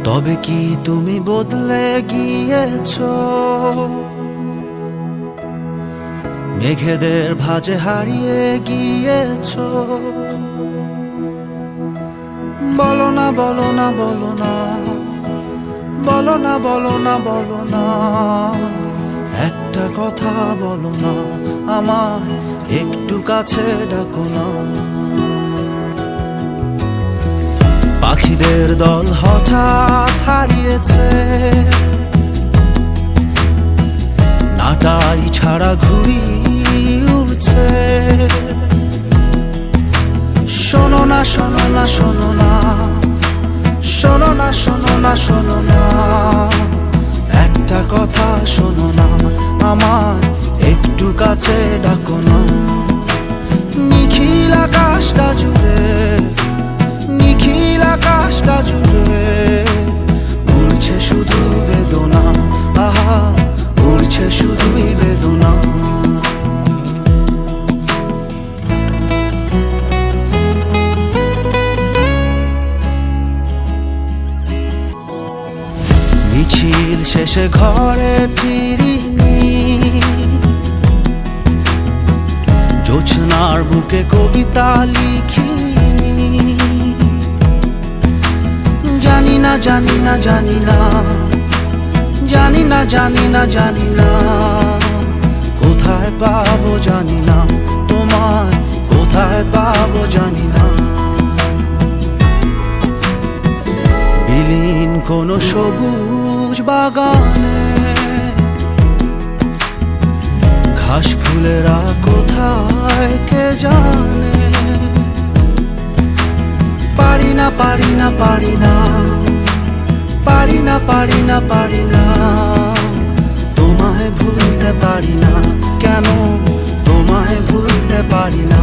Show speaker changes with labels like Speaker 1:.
Speaker 1: তবে কি তুমি বদলে গিয়েছো, মেঘেদের ভাঁজে হারিয়ে গিয়েছো? বলো না বলো না বলো না, বলো না বলো না বলো না, একটা কথা বলো না, আমায় একটু কাছে ডাকো না। পাখিদের দল হঠাৎ হারিয়েছে, নাটাই ছাড়া ঘুড়ি উড়ছে। শোনো না শোনো না শোনো না, শোনো না শোনো না শোনো না, একটা কথা শোনো না, আমার একটু কাছে ডাকো না। নিখিল আকাশটা জুড়ে, নিখিল আকাশটা জুড়ে উড়ছে শুধু বেদনা, আহা উড়ছে শুধুই বেদনা। মিছিল শেষে ঘরে ফিরিনি, জোছনার বুকে কবিতা লিখিনি। জানি না জানি না জানি না, জানি না জানি না জানি না, কোথায় পাবো জানি না, তোমায় কোথায় পাবো জানি না। বিলীন কোনো সবুজ বাগানে ঘাস ফুলেরা কোথায় কে জানে। পারি না পারি না পারি না, পারি না পারি না পারি না, তোমায় ভুলতে পারি না, কেন তোমায় ভুলতে পারি না।